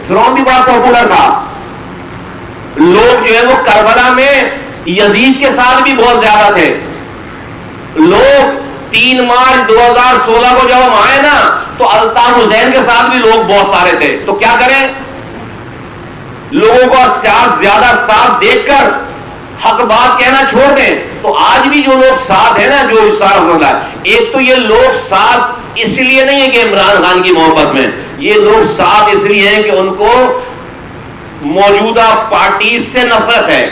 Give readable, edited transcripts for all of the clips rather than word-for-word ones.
فرعون بھی بڑا پاپولر تھا. لوگ جو ہے وہ کربلا میں یزید کے ساتھ بھی بہت زیادہ تھے. لوگ 3 مارچ 2016 کو جب ہم آئے نا تو الطاف حسین کے ساتھ بھی لوگ بہت سارے تھے. تو کیا کریں, لوگوں کو زیادہ ساتھ دیکھ کر حق بات کہنا چھوڑ دیں. تو آج بھی جو لوگ ساتھ ہیں نا, جو ساتھ ہو رہا ہے, ایک تو یہ لوگ ساتھ اس لیے نہیں ہے کہ عمران خان کی محبت میں, یہ لوگ ساتھ اس لیے ہیں کہ ان کو موجودہ پارٹی سے نفرت ہے.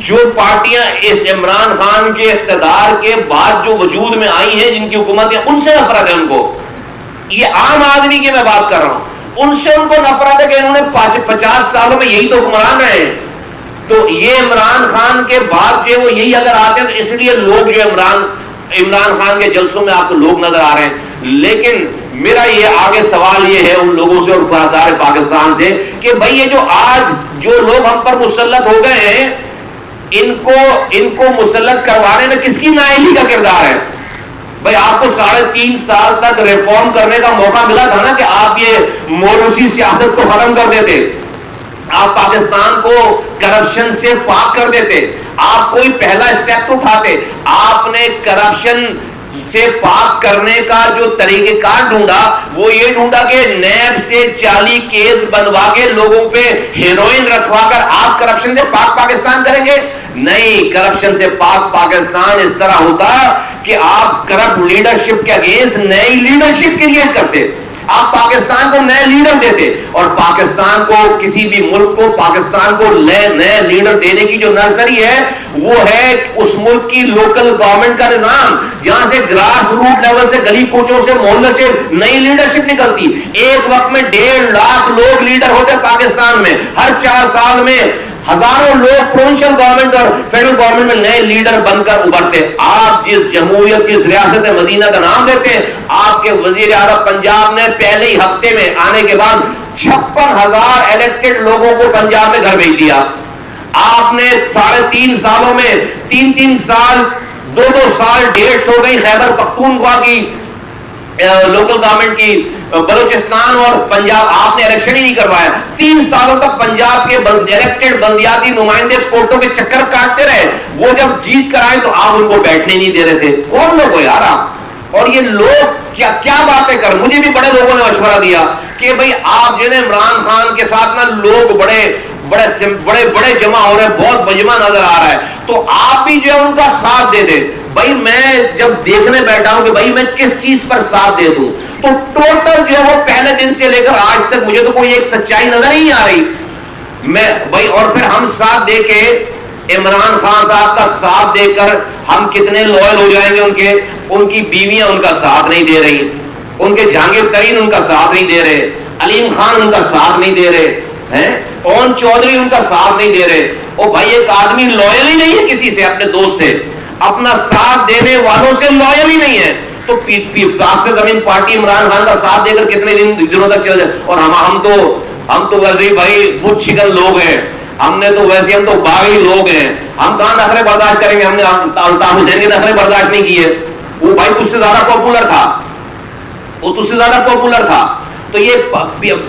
جو پارٹیاں اس عمران خان کے اقتدار کے بعد جو وجود میں آئی ہیں, جن کی حکومت ہے, ان سے نفرت ہے ان کو. یہ عام آدمی کی میں بات کر رہا ہوں, ان سے ان کو نفرت ہے کہ انہوں نے 50 سالوں میں یہی تو حکمران رہے ہیں. تو یہ عمران خان کے بعد جو وہ یہی اگر آتے ہیں تو اس لیے لوگ جو عمران خان کے جلسوں میں آپ کو لوگ نظر آ رہے ہیں. لیکن میرا یہ آگے سوال یہ ہے ان لوگوں سے اور سارے پاکستان سے کہ بھئی یہ جو آج جو لوگ ہم پر مسلط ہو گئے ہیں, ان کو مسلط کروانے میں کس کی نااہلی کا کردار ہے؟ بھئی آپ کو 3.5 سال تک ریفارم کرنے کا موقع ملا تھا نا کہ آپ یہ موروثی سیاست کو ختم کر دیتے, آپ پاکستان کو کرپشن سے پاک کر دیتے, آپ کوئی پہلا اسٹیپ اٹھاتے. آپ نے کرپشن سے پاک کرنے کا جو طریقہ کار ڈھونڈا وہ یہ ڈھونڈا کہ نیب سے 40 کیس بنوا کے لوگوں پہ ہیروئن رکھوا کر آپ کرپشن سے پاک پاکستان کریں گے. نہیں, کرپشن سے پاک پاکستان اس طرح ہوتا کہ آپ کرپٹ لیڈرشپ کے اگینسٹ نئی لیڈرشپ کریٹ کرتے, آپ پاکستان کو نئے لیڈر دیتے, اور پاکستان کو کسی بھی ملک کو پاکستان کو نئے لیڈر دینے کی جو نرسری ہے وہ ہے اس ملک کی لوکل گورنمنٹ کا نظام, جہاں سے گراس روٹ لیول سے گلی کوچوں سے محلے سے نئی لیڈرشپ نکلتی. ایک وقت میں 1.5 لاکھ لوگ لیڈر ہوتے پاکستان میں, ہر 4 سال میں ہزاروں لوگ پروونشل گورنمنٹ اور فیڈرل گورنمنٹ میں نئے لیڈر بن کر ابھرتے. آپ جس جمہوریت کی ریاست مدینہ کا نام دیتے ہیں, آپ کے وزیر اعظم پنجاب نے پہلے ہی ہفتے میں آنے کے بعد 56,000 الیکٹڈ لوگوں کو پنجاب میں گھر بھیج دیا. آپ نے 3.5 سالوں میں 3 سال 2 سال 1.5 ہو گئی خیبر پختونخوا کی لوکل گورنمنٹ کی, بلوچستان اور پنجاب آپ نے الیکشن ہی نہیں کروایا. 3 سالوں تک پنجاب کے الیکٹڈ بلدیاتی نمائندے کوٹوں کے چکر کاٹتے رہے. وہ جب جیت کر آئے تو آپ ان کو بیٹھنے نہیں دے رہے تھے. کون لوگ ہو یار آپ؟ اور یہ لوگ کیا باتیں کر, مجھے بھی بڑے لوگوں نے مشورہ دیا کہ بھئی آپ جو ہے عمران خان کے ساتھ نا لوگ بڑے جمع ہو رہے ہیں, بہت مجمع نظر آ رہا ہے, تو آپ بھی جو ہے ان کا ساتھ دے دیں. بھائی میں جب دیکھنے بیٹھا ہوں کہ بھائی میں کس چیز پر ساتھ دے دوں, تو ٹوٹل جو ہے وہ پہلے دن سے لے کر آج تک مجھے تو کوئی ایک سچائی نظر نہیں آ رہی. میں بھائی اور پھر ہم ساتھ دے کے عمران خان صاحب کا ساتھ دے کر ہم کتنے لوئل ہو جائیں گے. ان کی بیویاں ان کا ساتھ نہیں دے رہی, ان کے جہانگیر ترین ان کا ساتھ نہیں دے رہے, علیم خان ان کا ساتھ نہیں دے رہے ہیں, اون چودھری ان کا ساتھ نہیں دے رہے. او بھائی ایک آدمی لوئل ہی نہیں ہے کسی سے, اپنے دوست سے, اپنا ساتھ دینے والوں سے لوئل ہی نہیں ہے, تو پاک سے زمین پارٹی عمران خان کا ساتھ دے کر کتنے دنوں تک چل جائے. اور ہم تو ویسے ہی بھائی بت شکن لوگ ہیں, ہم تو باغی لوگ ہیں, ہم کہاں نخرے برداشت کریں گے. ہم نے الطاف حسین کے نخرے برداشت نہیں کیے, وہ بھائی تجھ سے زیادہ پاپولر تھا, تو یہ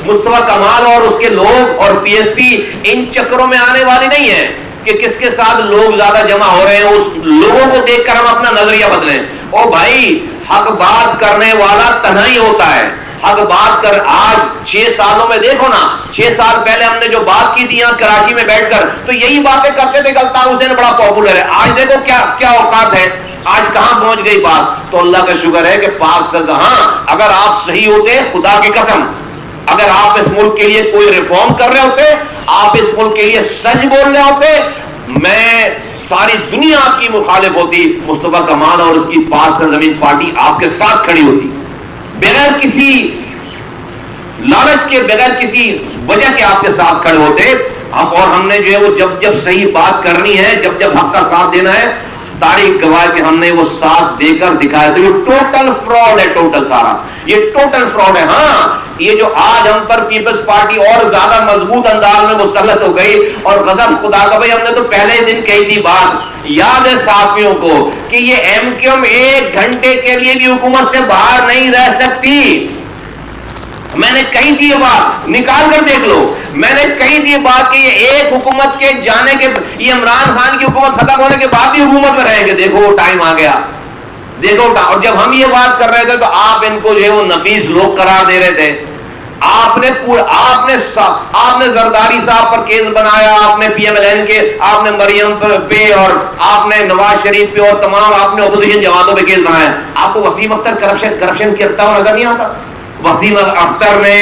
مصطفیٰ کمال اور اس کے لوگ اور پی ایس پی ان چکروں میں آنے والی نہیں ہے کہ کس کے ساتھ لوگ زیادہ جمع ہو رہے ہیں, اس لوگوں کو دیکھ کر ہم اپنا نظریہ بدلیں. اور بھائی حق بات کرنے والا تنہائی ہوتا ہے. حق بات کر, آج 6 سالوں میں دیکھو نا, 6 سال پہلے ہم نے جو بات کی تھی یہاں کراچی میں بیٹھ کر, تو یہی باتیں کرتے تھے کہ الطاف حسین بڑا پاپولر ہے. آج دیکھو کیا اوقات ہے, آج کہاں پہنچ گئی بات. تو اللہ کا شکر ہے کہ پاک سرد, ہاں اگر آپ صحیح ہوتے, خدا کی قسم, اگر آپ اس ملک کے لیے کوئی ریفارم کر رہے ہوتے, آپ اس ملک کے لیے سچ بول رہے ہوتے, میں ساری دنیا آپ کی مخالف ہوتی, مصطفیٰ کمال اور اس کی پاک سرزمین پارٹی آپ کے ساتھ کھڑی ہوتی, بغیر کسی لالچ کے, بغیر کسی وجہ کے آپ کے ساتھ کھڑے ہوتے. ہم نے جو ہے وہ جب صحیح بات کرنی ہے, جب حق کا ساتھ دینا ہے, تاریخ گواہ کہ ہم نے وہ ساتھ دے کر دکھایا. تو یہ ٹوٹل فراڈ ہے, ٹوٹل سارا یہ ٹوٹل فراڈ ہے. ہاں یہ جو آج ہم پر پیپلز پارٹی اور زیادہ مضبوط انداز میں مسلط ہو گئی, اور غضب خدا کا, بھائی ہم نے تو پہلے ہی دن کہی تھی بات, یاد ہے ساتھیوں کو, کہ یہ ایم کیو ایم 1 گھنٹے کے لیے بھی حکومت سے باہر نہیں رہ سکتی. میں نے کہی تھی یہ بات, نکال کر رہی تھی یہ بات کہ یہ ایک حکومت کے جانے کے، یہ عمران خان کی حکومت ختم ہونے کے بعد بھی حکومت میں رہیں گے. دیکھو ٹائم آ گیا، دیکھو. اور جب ہم یہ بات کر رہے تھے تو آپ ان کو جو ہے وہ نفیس لوگ قرار دے رہے تھے. آپ نے زرداری صاحب پر کیس بنایا، آپ نے پی ایم ایل این کے، آپ نے مریم پہ اور آپ نے نواز شریف پہ اور تمام آپ نے اپوزیشن جماعتوں پہ کیس بنایا. آپ کو وسیم اختر کرپشن کرتا ہوا نظر نہیں آتا؟ وسیم اختر نے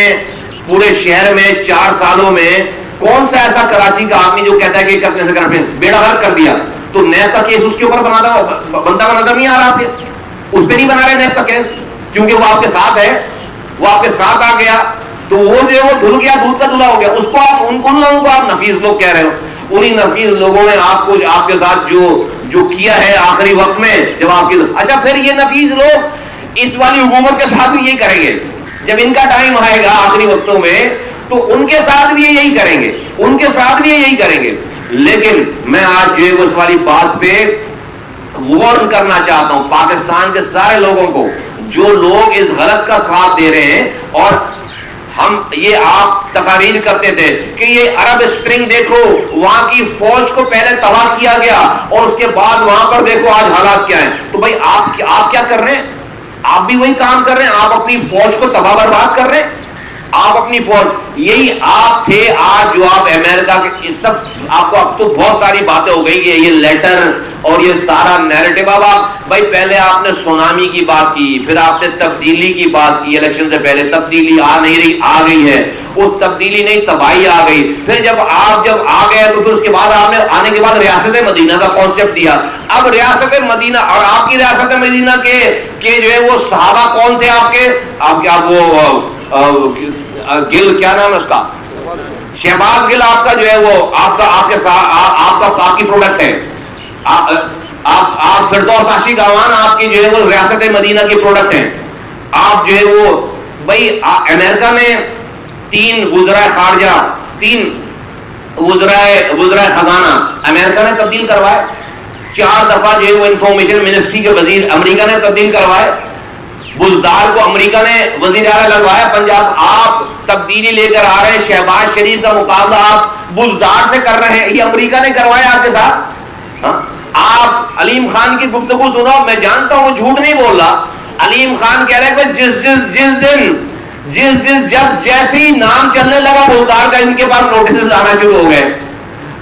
پورے شہر میں 4 سالوں میں کون سا ایسا کراچی کا آدمی جو کہتا ہے کہ کرپشن بیڑا غرق کر دیا؟ تو نیب کا کیس اس کے اوپر بنتا ہوا نظر نہیں آ رہا آپ کے؟ اس پہ نہیں بنا رہے نیب کا کیس کیونکہ وہ آپ کے ساتھ ہے، وہ آپ کے ساتھ آ گیا تو وہ جو ہے وہ دھل گیا، دودھ کا دھلا ہو گیا. اس کو آپ ان لوگوں کو آپ نفیس لوگ کہہ رہے ہو. انہی نفیس لوگوں نے آپ کو آپ کے ساتھ جو کیا ہے آخری وقت میں جب آپ کی. اچھا پھر یہ نفیس لوگ اس والی حکومت کے ساتھ بھی یہی کریں گے. جب ان کا ٹائم آئے گا آخری وقتوں میں تو ان کے ساتھ بھی یہی کریں گے، ان کے ساتھ بھی یہی کریں گے. لیکن میں آج جو ہے اس والی بات پہ وارن کرنا چاہتا ہوں پاکستان کے سارے لوگوں کو، جو لوگ اس غلط کا ساتھ دے رہے ہیں. اور ہم یہ آپ تقاریر کرتے تھے کہ یہ عرب اسپرنگ دیکھو، وہاں کی فوج کو پہلے تباہ کیا گیا اور اس کے بعد وہاں پر دیکھو آج حالات کیا ہیں. تو بھائی آپ کیا کر رہے ہیں؟ آپ بھی وہی کام کر رہے ہیں. آپ اپنی فوج کو تباہ برباد کر رہے ہیں. آپ اپنی فوج، یہی آپ تھے آج جو آپ امریکہ کے سب، آپ کو اب تو بہت ساری باتیں ہو گئی کہ یہ لیٹر اور یہ سارا نیریٹو. اب آپ بھائی پہلے آپ نے سونامی کی بات کی، پھر آپ نے تبدیلی کی بات کی، الیکشن سے پہلے تبدیلی آ نہیں رہی، آ گئی ہے. وہ تبدیلی نہیں تباہی آ گئی. پھر جب آ گئے تو پھر اس کے بعد آپ نے آنے کے بعد ریاست مدینہ کا کانسیپٹ دیا. اب ریاست مدینہ اور آپ کی ریاست مدینہ کے جو ہے وہ صحابہ کون تھے آپ کے وہ گل، کیا نام ہے اس کا، شہباز گل آپ کا جو ہے وہ آپ کی پروڈکٹ ہے. آپ فردوس عاشق گاوان آپ کی جو ہے وہ ریاست مدینہ کی پروڈکٹ ہیں. آپ جو ہے وہ بھائی امریکہ میں 3 وزرائے خارجہ، 3 وزرائے خزانہ امریکہ نے تبدیل کروائے. 4 دفعہ جو ہے وہ انفارمیشن منسٹری کے وزیر امریکہ نے تبدیل کروائے. بزدار کو امریکہ نے وزیر اعلیٰ لگوایا پنجاب. آپ تبدیلی لے کر آ رہے ہیں. شہباز شریف کا مقابلہ آپ بزدار سے کر رہے ہیں. یہ امریکہ نے کروایا آپ کے ساتھ. آپ علیم خان کی گفتگو سنو، میں جانتا ہوں وہ جھوٹ نہیں بول رہا. علیم خان کہہ رہے کہ جس دن جب جیسے ہی نام چلنے لگا بزدار کا ان کے پاس نوٹسز آنا شروع ہو گئے.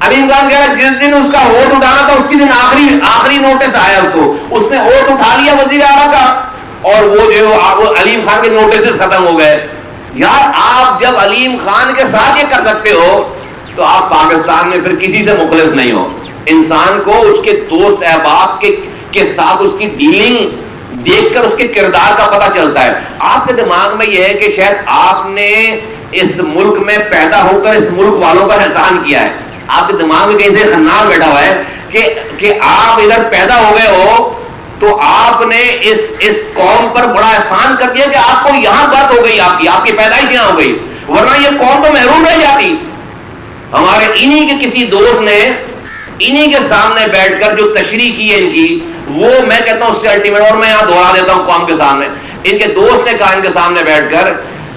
علیم خان کہہ رہا جس دن اس کا ووٹ اٹھانا تھا اس کے دن آخری نوٹس آیا اس کو، اس نے ووٹ اٹھا لیا وزیر اعلیٰ کا اور وہ جو علیم خان کے نوٹسز ختم ہو گئے. یار آپ جب علیم خان کے ساتھ یہ کر سکتے ہو تو آپ پاکستان میں پھر کسی سے مخلص نہیں ہو. انسان کو اس کے دوست احباب کے ساتھ اس کی ڈیلنگ دیکھ کر اس کے کردار کا پتہ چلتا ہے. آپ کے دماغ میں یہ ہے کہ شاید آپ نے اس ملک میں پیدا ہو کر اس ملک والوں کا احسان کیا ہے. آپ کے دماغ میں کہیں سے خنار بیٹھا ہوا ہے کہ آپ ادھر پیدا ہو گئے ہو تو آپ نے اس قوم پر بڑا احسان کر دیا کہ آپ کو یہاں بات ہو گئی، آپ کی پیدائش یہاں ہو گئی، ورنہ یہ قوم تو محروم رہ جاتی. ہمارے انہی کے کسی دوست نے انہی کے سامنے بیٹھ کر جو تشریح کی ہے ان کی، وہ میں کہتا ہوں اس سے الٹیمیٹ، اور میں یہاں دوہرا دیتا ہوں قوم کے سامنے. ان کے دوست نے کہا ان کے سامنے بیٹھ کر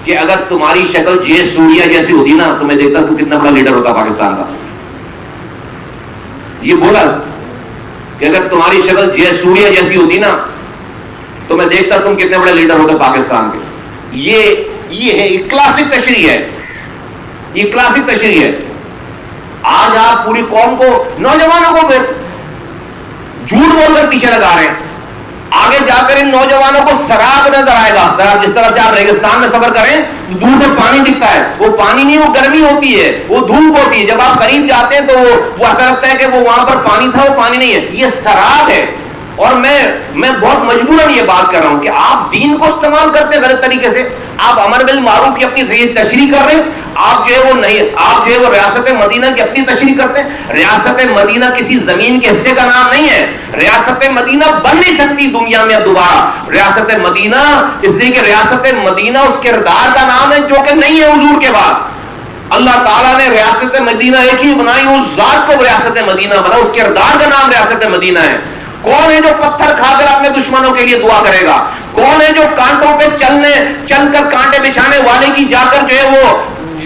کہ اگر تمہاری شکل جے سوریا جیسی ہوتی نا تو میں دیکھتا تو کتنا بڑا لیڈر ہوتا پاکستان کا. یہ بولا کہ اگر تمہاری شکل جے سوریا جیسی ہوتی نا تو میں دیکھتا تم کتنے بڑے لیڈر ہوتے پاکستان کے. یہ ہے کلاسک تشریح ہے، یہ کلاسک تشریح ہے. آج آپ پوری قوم کو، نوجوانوں کو پھر جھوٹ بول کر پیچھے لگا رہے ہیں. آگے جا کر ان نوجوانوں کو سراب نظر آئے گا. جس طرح سے آپ ریگستان میں سفر کریں دور سے پانی دکھتا ہے، وہ پانی نہیں، وہ گرمی ہوتی ہے، وہ دھوپ ہوتی ہے. جب آپ قریب جاتے ہیں تو وہ ایسا لگتا ہے کہ وہ وہاں پر پانی تھا، وہ پانی نہیں ہے، یہ سراب ہے. اور میں بہت مجبوراً یہ بات کر رہا ہوں کہ آپ دین کو استعمال کرتے ہیں غلط طریقے سے. آپ امر بالمعروف کی اپنی صحیح تشریح کر رہے ہیں. آپ جو ہے وہ نہیں، آپ جو ہے وہ ریاست مدینہ کی اپنی تشریح کرتے ہیں. ریاست مدینہ کسی زمین کے حصے کا نام نہیں ہے. ریاست مدینہ بن نہیں سکتی دنیا میں اب دوبارہ. ریاست مدینہ اس لیے کہ ریاست مدینہ اس کردار کا نام ہے جو کہ نہیں ہے حضور کے بعد. اللہ تعالیٰ نے ریاست مدینہ ایک ہی بنائی، اس ذات کو ریاست مدینہ بنا، اس کردار کا نام ریاست مدینہ ہے. کون ہے جو پتھر کھا کر اپنے دشمنوں کے لیے دعا کرے گا؟ کون ہے جو کانٹوں پہ چل کر کانٹے بچھانے والے کی جا کر جو ہے وہ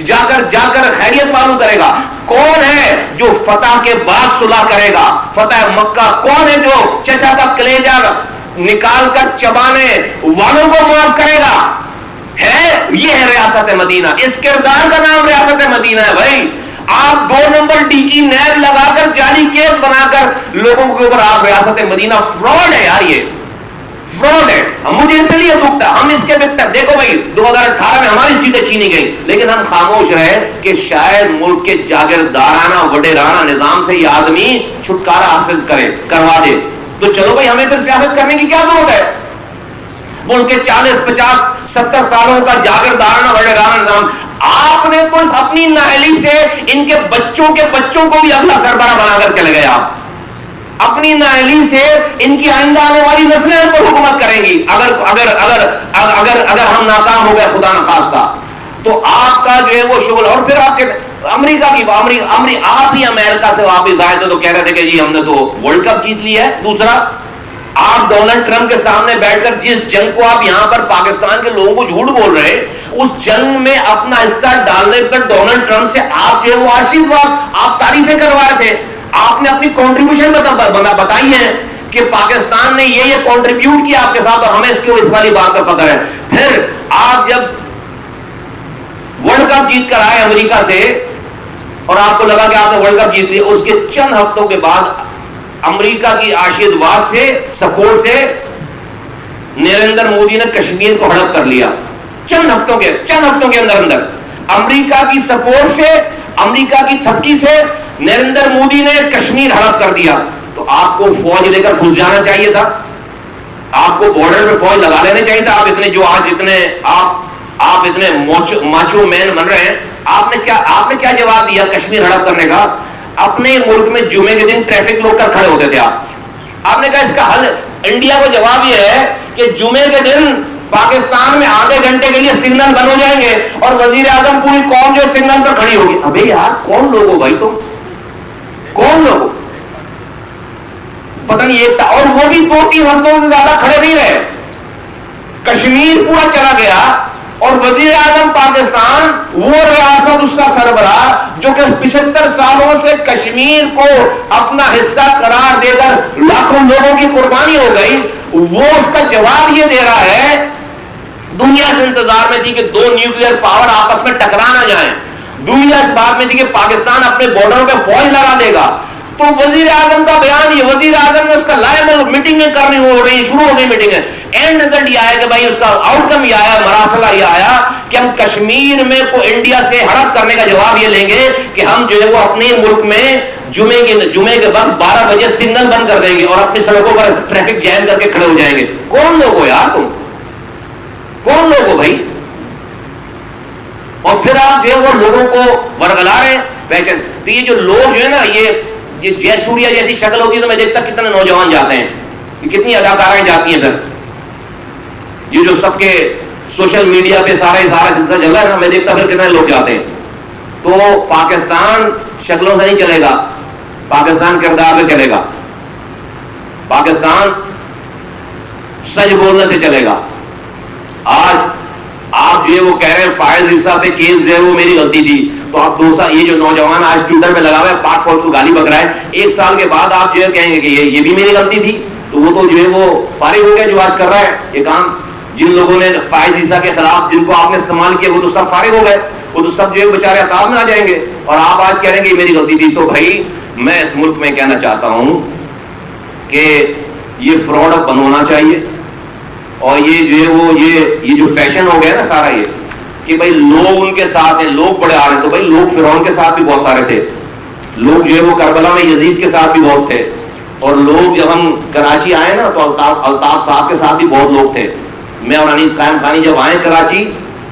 جا کر خیریت معلوم کرے گا؟ کون ہے جو فتح کے بعد صلح کرے گا؟ فتح مکہ کون ہے جو چچا کا کلیجہ نکال کر چبانے والوں کو معاف کرے گا؟ یہ ہے ریاست مدینہ. اس کردار کا نام ریاست مدینہ ہے بھائی. آپ 2 نمبر ڈیجی نیب لگا کر جعلی کیس بنا کر لوگوں کے اوپر آپ ریاست مدینہ. فراڈ ہے یار, یہ فراڈ ہے. مجھے اس لیے دکھتا, ہم اس کے وکٹر. دیکھو بھائی 2018 میں ہماری سیٹیں چھینی گئی, لیکن ہم خاموش رہے کہ شاید ملک کے جاگیردارانہ وڈیرانہ نظام سے یہ آدمی چھٹکارا حاصل کروا دے. تو چلو بھائی, ہمیں پھر سیاست کرنے کی کیا ضرورت ہے؟ ملک کے 40 50 70 سالوں کا جاگیردارانہ وڈیرانہ نظام, آپ نے تو اپنی نااہلی سے ان کے بچوں کو بھی اگلا سربراہ بنا کر چلے گئے. آپ اپنی نااہلی سے ان کی آئندہ آنے والی نسلیں ان پر حکومت کریں گی اگر ہم ناکام ہو گئے خدا نخواستہ. تو آپ کا جو ہے وہ شغل. اور پھر آپ کے امریکہ کی آپ ہی امریکہ سے واپس آئے تھے تو کہہ رہے تھے کہ جی ہم نے تو ورلڈ کپ جیت لیا ہے. دوسرا, آپ ڈونلڈ ٹرمپ کے سامنے بیٹھ کر جس جنگ کو آپ یہاں پر پاکستان کے لوگوں کو جھوٹ بول رہے, اس جنگ میں اپنا حصہ ڈالنے پر ڈونلڈ ٹرمپ سے آپ جو ہے وہ آشیرواد, آپ تعریفیں کروا رہے تھے. آپ نے اپنی کنٹریبیوشن بتائی ہے کہ پاکستان نے یہ کنٹریبیوٹ کیا آپ کے ساتھ, اور ہمیں اس والی بات کا فخر ہے. پھر آپ جب ورلڈ کپ جیت کر آئے امریکہ سے اور آپ کو لگا کہ آپ نے ورلڈ کپ جیت لیا, اس کے چند ہفتوں کے بعد امریکہ کی آشیرواد سے سپورٹ سے نریندر مودی نے کشمیر کو ہڑپ کر لیا. چند ہفتوں کے اندر امریکہ کی سپورٹ سے, امریکہ کی تھپکی سے نریندر مودی نے کشمیر ہڑپ کر دیا. تو آپ کو فوج لے کر گھس جانا چاہیے تھا, آپ کو بارڈر پہ فوج لگا لینا چاہیے تھا. آپ اتنے ماچو مین بن رہے ہیں, آپ نے کیا جواب دیا کشمیر ہڑپ کرنے کا؟ اپنے ملک میں جمعے کے دن ٹریفک روک کر کھڑے ہوتے تھے. آپ نے کہا اس کا حل, انڈیا کو جواب یہ ہے کہ جمعے کے دن پاکستان میں آدھے گھنٹے کے لیے سگنل بند ہو جائیں گے اور وزیر اعظم پوری قوم جو سگنل پر کھڑی ہوگی. ابے یار کون لوگ ہو بھائی, تم کون لوگ ہو؟ پتہ نہیں ایک, اور وہ بھی 2-3 ہفتوں سے زیادہ کھڑے نہیں رہے. کشمیر پورا چلا گیا اور وزیر اعظم پاکستان, وہ ریاست اس کا سربراہ جو کہ 75 سالوں سے کشمیر کو اپنا حصہ قرار دے کر لاکھوں لوگوں کی قربانی ہو گئی, وہ اس کا جواب یہ دے رہا ہے. دنیا سے انتظار میں تھی کہ 2 نیوکلیئر پاور آپس میں ٹکرا نہ جائیں. دنیا اس بات میں تھی کہ پاکستان اپنے بارڈروں پہ فوج لگا دے گا. تو وزیر اعظم کا بیان, یہ وزیر اعظم نے اس کا لائبل میٹنگیں کرنی ہو رہی, شروع ہو گئی میٹنگیں. اینڈ رزلٹ یہ آیا کہ بھائی اس کا آؤٹ کم یہ آیا, مراسلہ یہ آیا کہ ہم کشمیر میں کو انڈیا سے ہڑپ کرنے کا جواب یہ لیں گے کہ ہم جو ہے وہ اپنے ملک میں جمعے کے وقت 12 بجے سگنل بند کر دیں گے اور اپنی سڑکوں پر ٹریفک جام کر کے کھڑے ہو جائیں گے. کون لوگ ہو یار تم, کون لوگ ہو بھائی؟ اور پھر آپ جو ہے وہ لوگوں کو ورگلا رہے ہیں پہچان. تو یہ جو لوگ جو ہے نا, یہ جے سوریا جیسی شکل ہوتی ہے تو میں دیکھتا کتنے نوجوان جاتے ہیں, کتنی اداکارائیں جاتی ہیں. پھر یہ جو سب کے سوشل میڈیا پہ سارا سلسلہ چل رہا ہے نا, میں دیکھتا پھر کتنے لوگ جاتے ہیں. تو پاکستان شکلوں سے نہیں چلے گا, پاکستان کردار سے چلے گا, پاکستان سچ بولنے سے چلے گا. آج آپ جو ہے وہ کہہ رہے ہیں فائز عیسیٰ پہ کیس جو ہے وہ میری غلطی تھی, تو آپ دوسرا یہ جو نوجوان آج ٹویٹر پہ لگا ہوا ہے پاک فوج کو گالی بک رہا ہے, 1 سال کے بعد آپ جو ہے کہیں گے کہ یہ بھی میری غلطی تھی. تو وہ تو جو ہے وہ فارغ ہو گیا جو آج کر رہا ہے یہ کام. جن لوگوں نے فائز عیسیٰ کے خلاف جن کو آپ نے استعمال کیا وہ تو سب فارغ ہو گئے, وہ تو سب جو ہے بیچارے عذاب میں آ جائیں گے, اور آپ آج کہہ رہے ہیں کہ یہ میری غلطی تھی. تو بھائی میں اس ملک میں کہنا چاہتا ہوں کہ یہ فراڈ اب بند ہونا چاہیے. اور یہ جو ہے وہ یہ جو فیشن ہو گیا نا سارا یہ کہ بھائی لوگ ان کے ساتھ ہیں, لوگ بڑے آ رہے ہیں. تو بھائی لوگ فرعون کے ساتھ بھی بہت سارے تھے, لوگ جو ہے وہ کربلا میں یزید کے ساتھ بھی بہت تھے, اور لوگ جب ہم کراچی آئے نا تو الطاف صاحب کے ساتھ بھی بہت لوگ تھے. میں اور انیس قائم خانی جب آئے کراچی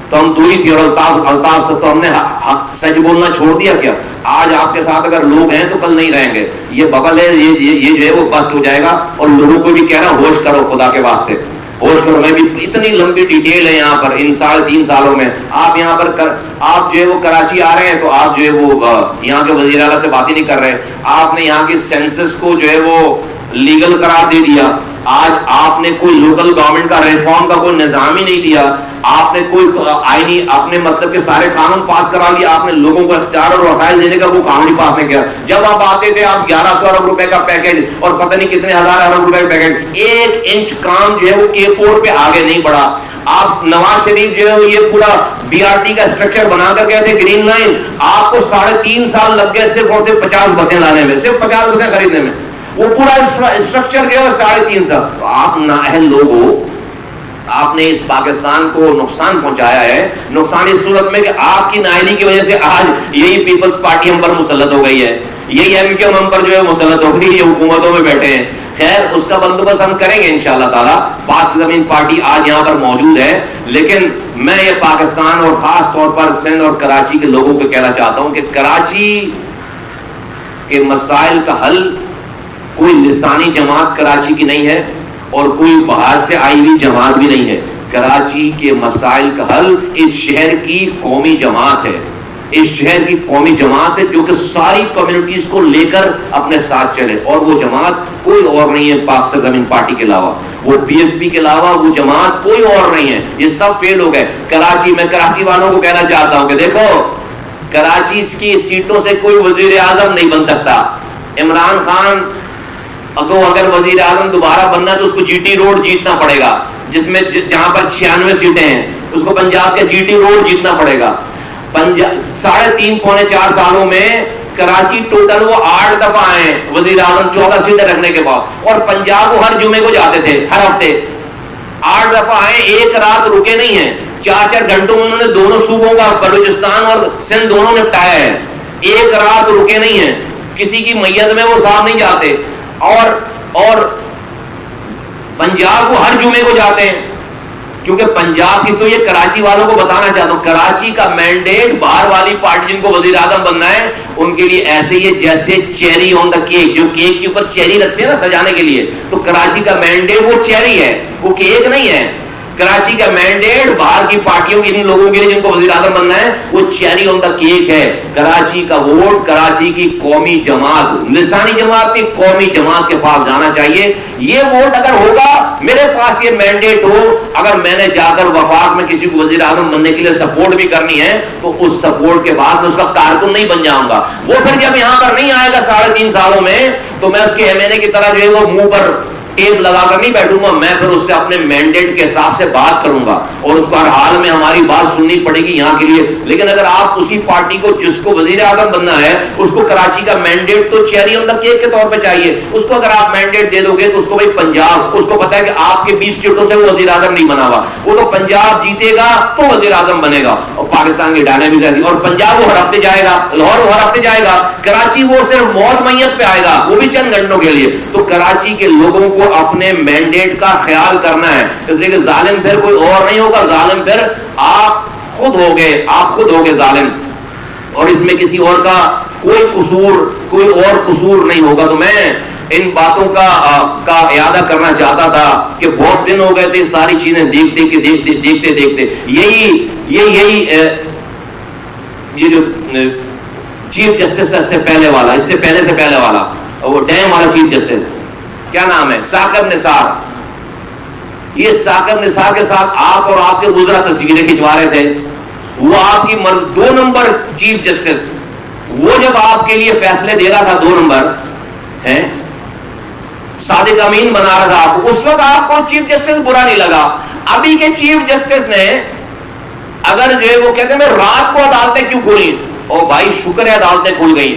تو ہم دوری تھی, اور الطاف سے تو ہم نے سچ بولنا چھوڑ دیا. کیا آج آپ کے ساتھ اگر لوگ ہیں تو کل نہیں رہیں گے. یہ بغل ہے, یہ جو ہے وہ بست ہو جائے گا. اور لوگوں کو بھی کہہ رہا ہوں ہوش کرو, خدا کے واسطے ہوش کرو. میں بھی اتنی لمبی ڈیٹیل ہے یہاں پر ان 3.5 سالوں میں. آپ یہاں پر آپ جو ہے وہ کراچی آ رہے ہیں تو آپ جو ہے وہ یہاں کے وزیر اعلیٰ سے بات ہی نہیں کر رہے. آپ نے یہاں کی سینسس کو جو ہے وہ لیگل قرار دے دیا, آج آپ نے کوئی لوکل گورنمنٹ کا ریفارم کا کوئی نظام ہی نہیں دیا, آپ نے کوئی آئینی اپنے مطلب کے سارے قانون پاس کرا لیا, آپ نے لوگوں کو اختیار اور وسائل دینے کا کوئی قانون ہی پاس نہیں کیا. جب آپ آتے تھے آپ 1100 ارب روپے کا پیکج اور پتہ نہیں کتنے ہزار ارب روپے کا پیکج, 1 انچ کام جو ہے وہ ایئرپورٹ پہ آگے نہیں بڑھا. آپ نواز شریف جو ہے یہ پورا بی آر ٹی کا اسٹرکچر بنا کر گئے تھے, گرین لائن, آپ کو 3.5 سال لگ گئے صرف اور صرف 50 بسیں لانے میں, صرف 50 بسیں خریدنے میں. وہ پورا اسٹرکچر جو ہے 3.5 سال. تو آپ نااہل لوگ ہو, آپ نے اس پاکستان کو نقصان پہنچایا ہے. نقصان اس صورت میں کہ آپ کی نااہلی کی وجہ سے آج یہی پیپلز پارٹی ہم پر مسلط ہو گئی ہے, یہی ایم کیو ہم پر جو ہے مسلط ہو گئی, یہ حکومتوں میں بیٹھے ہیں. خیر اس کا بندوبست ہم کریں گے انشاءاللہ تعالیٰ. پاک زمین پارٹی آج یہاں پر موجود ہے, لیکن میں یہ پاکستان اور خاص طور پر سندھ اور کراچی کے لوگوں کو کہنا چاہتا ہوں کہ کراچی کے مسائل کا حل کوئی لسانی جماعت کراچی کی نہیں ہے اور کوئی باہر سے آئی ہوئی جماعت بھی نہیں ہے. کراچی کے مسائل کا حل اس شہر کی قومی جماعت ہے, اس شہر کی قومی جماعت ہے جو کہ ساری کمیونٹیز کو لے کر اپنے ساتھ چلے, اور وہ جماعت کوئی اور نہیں ہے پاک زمین پارٹی کے علاوہ, وہ پی ایس پی کے علاوہ وہ جماعت کوئی اور نہیں ہے. یہ سب فیل ہو گئے. کراچی میں کراچی والوں کو کہنا چاہتا ہوں کہ دیکھو کراچی کی سیٹوں سے کوئی وزیر اعظم نہیں بن سکتا. عمران خان اگر وزیر اعظم دوبارہ بننا ہے تو اس کو جی ٹی روڈ جیتنا پڑے گا, جس میں جہاں پر 96 سیٹیں ہیں, اس کو پنجاب کے جی ٹی روڈ جیتنا پڑے گا. 3.5 پونے 4 سالوں میں کراچی ٹوٹل وہ 8 دفعہ آئے وزیر اعظم 14 سیٹیں رکھنے کے بعد, اور پنجاب وہ ہر جمعے کو جاتے تھے, ہر ہفتے 8 دفعہ آئے, ایک رات رکے نہیں ہیں. 4 گھنٹوں میں انہوں نے دونوں صوبوں کا بلوچستان اور سندھ دونوں نپٹایا ہے, ایک رات رکے نہیں ہیں. کسی کی میت میں وہ صاحب نہیں جاتے, اور پنجاب وہ ہر جمعے کو جاتے ہیں. کیونکہ پنجاب کی تو یہ کراچی والوں کو بتانا چاہتا ہوں, کراچی کا مینڈیٹ باہر والی پارٹی جن کو وزیر اعظم بننا ہے ان کے لیے ایسے ہی جیسے چیری آن دا کیک, جو کیک کے اوپر چیری رکھتے ہیں نا سجانے کے لیے, تو کراچی کا مینڈیٹ وہ چیری ہے, وہ کیک نہیں ہے. کراچی کا مینڈیٹ باہر کی پارٹیوں کے ان لوگوں کے لیے جن کو وزیر اعظم بننا ہے وہ چیری آن دا کیک ہے. کراچی کا ووٹ کراچی کی قومی جماعت, لسانی جماعت کی قومی جماعت کے پاس جانا چاہیے. یہ ووٹ اگر ہوگا, میرے پاس یہ مینڈیٹ ہو, اگر میں نے جا کر وفاق میں کسی کو وزیر اعظم بننے کے لیے سپورٹ بھی کرنی ہے تو اس سپورٹ کے بعد میں اس کا کارکن نہیں بن جاؤں گا. وہ پھر جب یہاں پر نہیں آئے گا 3.5 سالوں میں تو میں اس کے ایم این اے کی طرح جو ہے وہ منہ پر ٹیپ لگا کر نہیں بیٹھوں گا, میں پھر اس سے اپنے مینڈیٹ کے حساب سے بات کروں گا اور اس کو ہر حال میں ہماری بات سننی پڑے گی یہاں کے لیے. لیکن اگر آپ اسی پارٹی کو جس کو وزیر اعظم بننا ہے اس کو کراچی کا مینڈیٹ تو چیری آن دا کیک کے طور پہ چاہیے, اس کو اگر آپ مینڈیٹ دے دو گے تو اس کو بھائی پنجاب, اس کو پتا ہے کہ آپ کے 20 سیٹوں سے وہ وزیر اعظم نہیں بنا ہوا, وہ تو پنجاب جیتے گا تو وزیر اعظم بنے گا. اور پاکستان کی ڈائنامکس ایسی, اور پنجاب وہ ہر ہفتے جائے گا, لاہور وہ ہر ہفتے جائے گا, کراچی وہ صرف موت میت پہ آئے گا, وہ بھی چند گھنٹوں کے لیے. تو کراچی کے لوگوں کو اپنے مینڈیٹ کا خیال کرنا ہے, اس لیے کہ ظالم پھر کوئی اور نہیں ہوگا, ظالم پھر آپ خود ہوگے ظالم, اور اس میں کسی اور کا کوئی اور قصور نہیں ہوگا. تو میں ان باتوں کا اعادہ کرنا چاہتا تھا کہ بہت دن ہو گئے تھے ساری چیزیں دیکھتے. یہی یہ جو چیف جسٹس ہے اس سے پہلے والا وہ ڈیم والا چیف جسٹس کیا نام ہے, ثاقب نثار. یہ ثاقب نثار کے ساتھ آپ اور آپ کے وزراء تصویریں کھنچوا رہے تھے. وہ آپ کی 2 نمبر چیف جسٹس, وہ جب آپ کے لیے فیصلے دے رہا تھا 2 نمبر ہے, صادق امین بنا رہا تھا آپ کو, اس وقت آپ کو چیف جسٹس برا نہیں لگا. ابھی کے چیف جسٹس نے اگر جو ہے وہ کہتے ہیں میں رات کو عدالتیں کیوں کھلی, او بھائی شکر ہے عدالتیں کھل گئی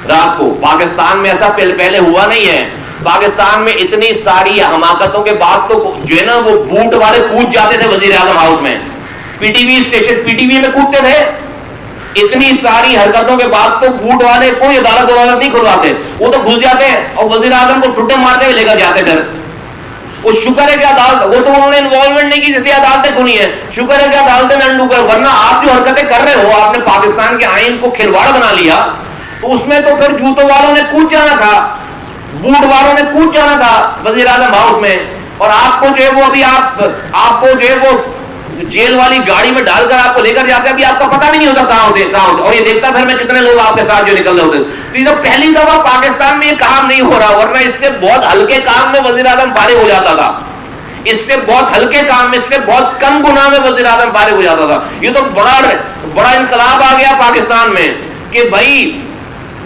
رات کو. پاکستان میں ایسا پہلے ہوا نہیں ہے. پاکستان میں اتنی ساری حماقتوں کے بعد تو جو ہے نا وہ بوٹ والے کود جاتے تھے وزیر اعظم ہاؤس میں, P T V station P T V میں کودتے تھے. اتنی ساری حرکتوں کے بعد تو بوٹ والے کوئی عدالت نہیں کھلواتے, وہ تو گھس جاتے اور وزیر اعظم کو ٹھٹے مارتے ہوئے لے کر جاتے پھر. وہ شکر ہے کہ عدالت, وہ تو انہوں نے انوالومنٹ نہیں کی جس لیے عدالتیں کھلی ہیں, شکر ہے کہ عدالتیں نے انڈو کر, ورنہ آپ جو حرکتیں کر رہے ہو, آپ نے پاکستان کے آئین کو کھلواڑ بنا لیا, تو اس میں تو پھر جوتوں والوں نے کود جانا تھا, بوٹ والوں نے کود جانا تھا وزیر اعظم ہاؤس میں. اور آپ کو جو ہے وہ ابھی آپ کو جو ہے وہ جیل والی گاڑی میں ڈال کر آپ کو لے کر جاتے ہیں, ابھی آپ کا پتہ بھی نہیں ہوتا کہاں ہوتے, اور یہ دیکھتا پھر میں کتنے لوگ آپ کے ساتھ جو نکل رہے ہوتے. تو پہلی دفعہ پاکستان میں یہ کام نہیں ہو رہا، ورنہ اس سے بہت ہلکے کام میں وزیر اعظم فارغ ہو جاتا تھا، اس سے بہت ہلکے کام میں، اس سے بہت کم گناہ میں وزیر اعظم فارغ ہو جاتا تھا۔ یہ تو بڑا انقلاب آ گیا پاکستان میں کہ بھائی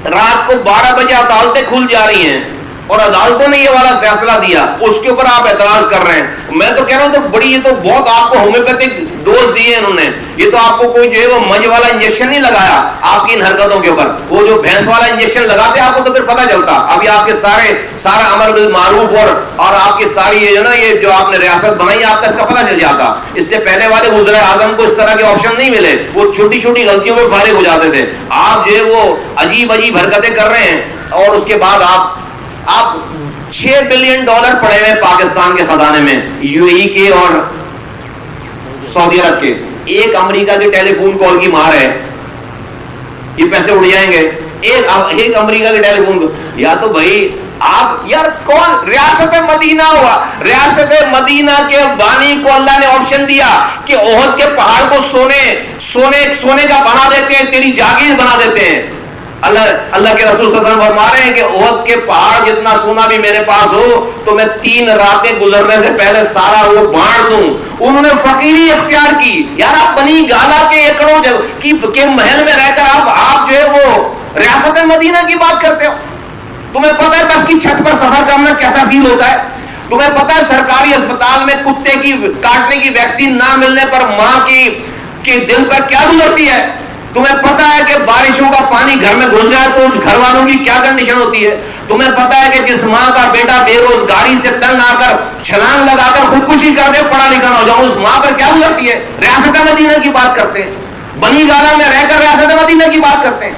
رات کو 12 بجے عدالتیں کھل جا رہی ہیں اور عدالتوں نے یہ والا فیصلہ دیا، اس کے اوپر آپ اعتراض کر رہے ہیں۔ میں تو کہہ رہا ہوں تو بڑی، یہ تو بہت آپ کو ہومیوپیتھک ڈوز دیے انہوں نے، یہ تو آپ کو کوئی جو ہے وہ مج والا انجیکشن نہیں لگایا آپ کی ان حرکتوں کے اوپر، وہ جو بھینس والا انجیکشن لگاتے آپ کو تو پھر پتہ چلتا۔ ابھی آپ کے سارا امر بالمعروف اور آپ کی ساری یہ جو آپ نے ریاست بنائی آپ کا اس کا پتہ چل جاتا۔ اس سے پہلے والے وزراء اعظم کو اس طرح کے آپشن نہیں ملے، وہ چھوٹی چھوٹی غلطیوں میں فارغ ہو جاتے تھے۔ آپ جو ہے وہ عجیب حرکتیں کر رہے ہیں، اور اس کے بعد آپ $6 بلین پڑے ہوئے پاکستان کے خزانے میں، یو اے ای کے اور سعودی عرب کے۔ ایک امریکہ کے ٹیلی فون کال کی مار ہے، یہ پیسے اڑ جائیں گے۔ ایک امریکہ کے ٹیلی فون، یا تو بھائی آپ یار کون، ریاست مدینہ ہوا، ریاست مدینہ کے بانی کو اللہ نے آپشن دیا کہ احد کے پہاڑ کو سونے کا بنا دیتے ہیں، تیری جاگیر بنا دیتے ہیں۔ اللہ کے رسول صلی اللہ علیہ وسلم فرما رہے ہیں کہ احد کے پہاڑ جتنا سونا بھی میرے پاس ہو تو میں 3 راتیں گزرنے سے پہلے سارا وہ بانٹ دوں۔ انہوں نے فقیری اختیار کی۔ یار آپ بنی گالا کے ایکڑوں کے محل میں رہ کر آپ جو ہے وہ ریاست مدینہ کی بات کرتے ہو۔ تمہیں پتہ ہے بس کی چھت پر سفر کرنا کیسا فیل ہوتا ہے؟ تمہیں پتہ ہے سرکاری اسپتال میں کتے کی کاٹنے کی ویکسین نہ ملنے پر ماں کی دل پر کیا گزرتی ہے؟ تمہیں پتا ہے کہ بارشوں کا پانی گھر میں گھس جائے تو گھر والوں کی کیا کنڈیشن ہوتی ہے؟ تمہیں پتا ہے کہ جس ماں کا بیٹا بے روزگاری سے تنگ آ کر چھلانگ لگا کر خودکشی کر دے پڑھا لکھا نہ ہو جاؤ، اس ماں پر کیا گزرتی ہے؟ ریاست مدینہ کی بات کرتے ہیں، بنی گالا میں رہ کر ریاست مدینہ کی بات کرتے ہیں۔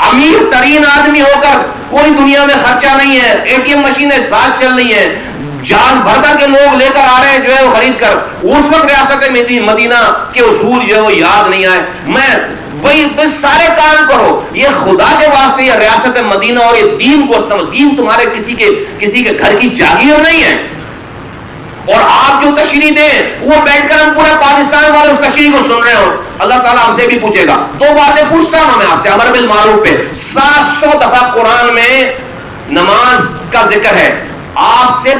امیر ترین آدمی ہو کر کوئی دنیا میں خرچہ نہیں ہے، اے ٹی ایم مشینیں ساتھ چل رہی ہیں، جان بھر کر کے لوگ لے کر آ رہے ہیں جو ہے وہ خرید کر، اس وقت ریاست مدینہ کے اصول جو ہے وہ یاد نہیں آئے۔ وہی بس سارے کام کرو، یہ خدا کے واسطے یہ ریاست مدینہ اور یہ دین کو استعمال، دین تمہارے کسی کے گھر کی جاگیر نہیں ہے۔ اور آپ جو تشریح دیں وہ بیٹھ کر ہم پورا پاکستان والے اس تشریح کو سن رہے ہو، اللہ تعالیٰ ہم سے بھی پوچھے گا۔ 2 باتیں پوچھتا ہوں میں آپ سے امر بالمعروف پہ۔ 700 دفعہ قرآن میں نماز کا ذکر ہے، آپ سے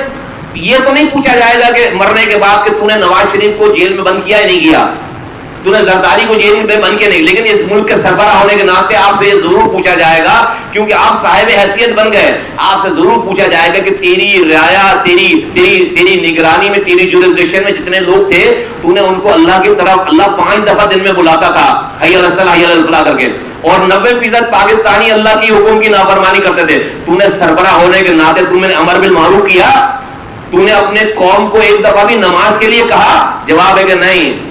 یہ تو نہیں پوچھا جائے گا کہ مرنے کے بعد کہ تو نے نواز شریف کو جیل میں بند کیا یا نہیں کیا، تو نے زرداری کو جیل میں بند کیا نہیں، لیکن اس ملک کے سربراہ ہونے کے ناطے آپ سے یہ ضرور پوچھا جائے گا، کیونکہ آپ صاحب حیثیت بن گئے، آپ سے ضرور پوچھا جائے گا کہ تیری رعایا، تیری نگرانی میں، تیری جورسڈکشن میں جتنے لوگ تھے تو نے ان کو اللہ کی طرف، اللہ 5 دفعہ دن میں بلاتا تھا حی علی الصلاۃ حی علی الفلاح کر کے، اور 90% پاکستانی اللہ کی حکم کی نافرمانی کرتے تھے۔ تو نے سربراہ ہونے کے ناطے تم نے امر بالمعروف کیا؟ تو نے اپنے قوم کو ایک دفعہ بھی نماز کے لیے کہا؟ جواب ہے کہ نہیں۔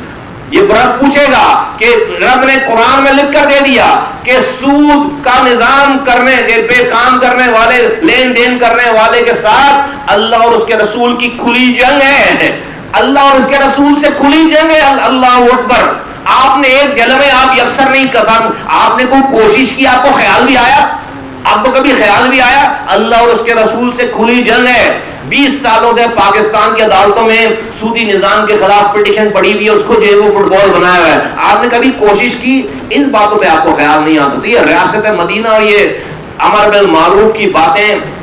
یہ رب پوچھے گا کہ رب نے قرآن میں لکھ کر دے دیا کہ سود کا نظام کرنے پہ کام کرنے والے، لین دین کرنے والے کے ساتھ اللہ اور اس کے رسول کی کھلی جنگ ہے، اللہ اور اس کے رسول سے کھلی جنگ ہے۔ اللہ اکبر۔ آپ نے ایک جلوے آپ یکسر نہیں کرتا، آپ نے کوئی کوشش کی، آپ کو خیال بھی آیا؟ آپ کو کبھی خیال بھی آیا؟ اللہ اور اس کے رسول سے کھلی جنگ ہے۔ 20 سالوں سے پاکستان کی عدالتوں میں سودی نظام کے خلاف پٹیشن پڑی ہوئی ہے، اس کو جو ہے وہ فٹ بال بنایا ہوا ہے۔ آپ نے کبھی کوشش کی؟ ان باتوں پہ آپ کو خیال نہیں آتا۔ تو یہ ریاست مدینہ اور یہ امر بالمعروف کی باتیں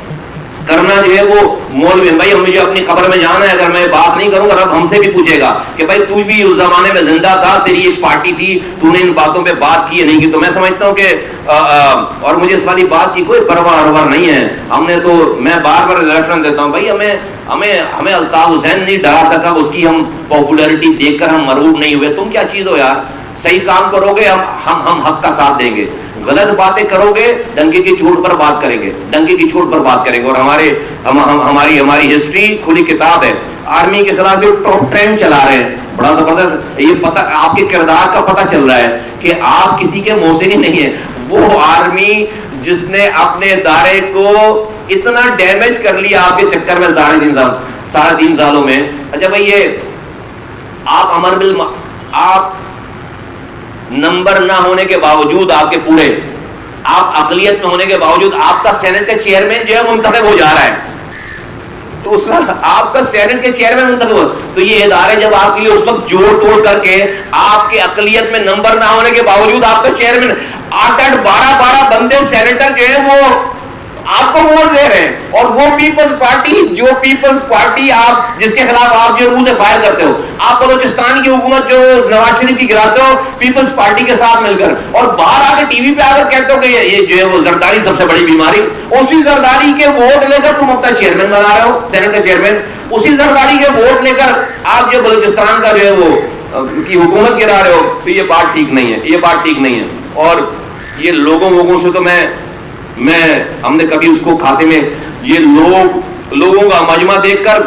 کرنا جو ہے وہ مولوی بھائی مجھے اپنی قبر میں جانا ہے، اگر میں بات نہیں کروں گا رب ہم سے بھی پوچھے گا کہ بھائی تو بھی اس زمانے میں زندہ تھا، تیری ایک پارٹی تھی، تو نے ان باتوں پہ بات کی نہیں کی۔ تو میں سمجھتا ہوں کہ اور مجھے اس والی بات کی کوئی پرواہ نہیں ہے۔ ہم نے تو، میں بار بار ریفرنس دیتا ہوں بھائی ہمیں الطاف حسین نہیں ڈرا سکا، اس کی ہم پاپولیرٹی دیکھ کر ہم مرعوب نہیں ہوئے۔ تم کیا چیز ہو یار، صحیح کام کرو گے ہم حق کا ساتھ دیں گے، غلط باتیں کرو گے ڈنکے کی چوٹ پر بات کریں گے، ڈنکے کی چوٹ پر بات کریں گے۔ اور ہماری ہسٹری کھلی کتاب ہے۔ آرمی کے خلاف جو ٹاپ ٹرینڈ چلا رہے ہیں، بڑا زبردست، یہ پتہ آپ کے کردار کا پتہ چل رہا ہے کہ آپ کسی کے محسن نہیں ہیں۔ وہ آرمی جس نے اپنے ادارے کو اتنا ڈیمیج کر لیا آپ کے چکر میں 3.5 سالوں میں۔ اچھا بھائی یہ آپ نمبر نہ ہونے کے باوجود، آپ کے پورے آپ اقلیت میں ہونے کے باوجود آپ کا سینٹ کے چیئرمین جو ہے منتخب ہو جا رہا ہے، تو اس وقت آپ کا سینٹ کے چیئرمین منتخب ہو، تو یہ ادارے جب آپ کے لیے اس وقت جوڑ توڑ کر کے آپ کے اقلیت میں نمبر نہ ہونے کے باوجود آپ کا چیئرمین 8-8 12-12 بندے سینیٹر جو ہیں وہ آپ کو ووٹ دے رہے ہیں, اور وہ پیپلز پارٹی آپ جس کے خلاف آپ جو منہ سے فائر کرتے ہو, آپ بلوچستان کی حکومت جو نواز شریف کی گراتے ہو پیپلز پارٹی کے ساتھ مل کر, اور باہر آ کے ٹی وی پہ آ کر کہتے ہو کہ یہ جو ہے وہ زرداری سب سے بڑی بیماری, اسی زرداری کے ووٹ لے کر تم اپنا چیئرمین بنا رہے ہو, سینٹ کا چیئرمین, اسی زرداری کے ووٹ لے کر آپ جو بلوچستان کا جو ہے وہ کی حکومت گرا رہے ہو. تو یہ بات ٹھیک نہیں ہے, یہ بات ٹھیک نہیں ہے. اور یہ لوگوں سے تو ہم نے کبھی اس کو کھاتے میں, یہ لوگوں کا مجمع دیکھ کر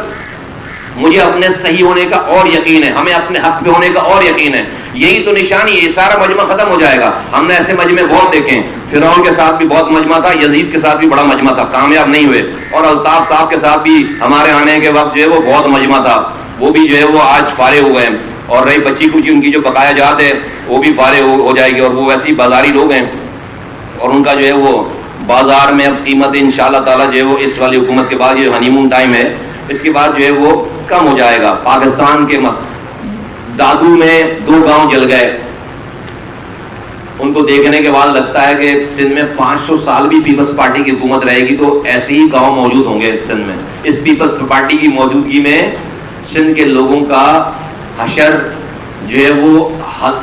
مجھے اپنے صحیح ہونے کا اور یقین ہے, ہمیں اپنے حق پہ ہونے کا اور یقین ہے. یہی تو نشانی ہے, یہ سارا مجمع ختم ہو جائے گا. ہم نے ایسے مجمع بہت دیکھے, فرعون کے ساتھ بھی بہت مجمع تھا, یزید کے ساتھ بھی بڑا مجمع تھا, کامیاب نہیں ہوئے, اور الطاف صاحب کے ساتھ بھی ہمارے آنے کے وقت جو ہے وہ بہت مجمع تھا, وہ بھی جو ہے وہ آج فارغ ہو گئے. اور رہی بچی کچی ان کی جو بقایا جات ہے وہ بھی فارغ ہو جائے گی, اور وہ ویسے ہی بازاری لوگ ہیں, اور ان کا جو ہے وہ بازار میں اب قیمت انشاءاللہ تعالیٰ جو ہے وہ اس والی حکومت کے بعد یہ ہنی مون ٹائم ہے, اس کے بعد جو ہے وہ کم ہو جائے گا. پاکستان کے دادو میں 2 گاؤں جل گئے, ان کو دیکھنے کے بعد لگتا ہے کہ سندھ میں 500 سال بھی پیپلز پارٹی کی حکومت رہے گی تو ایسے ہی گاؤں موجود ہوں گے سندھ میں. اس پیپلز پارٹی کی موجودگی میں سندھ کے لوگوں کا حشر جو ہے وہ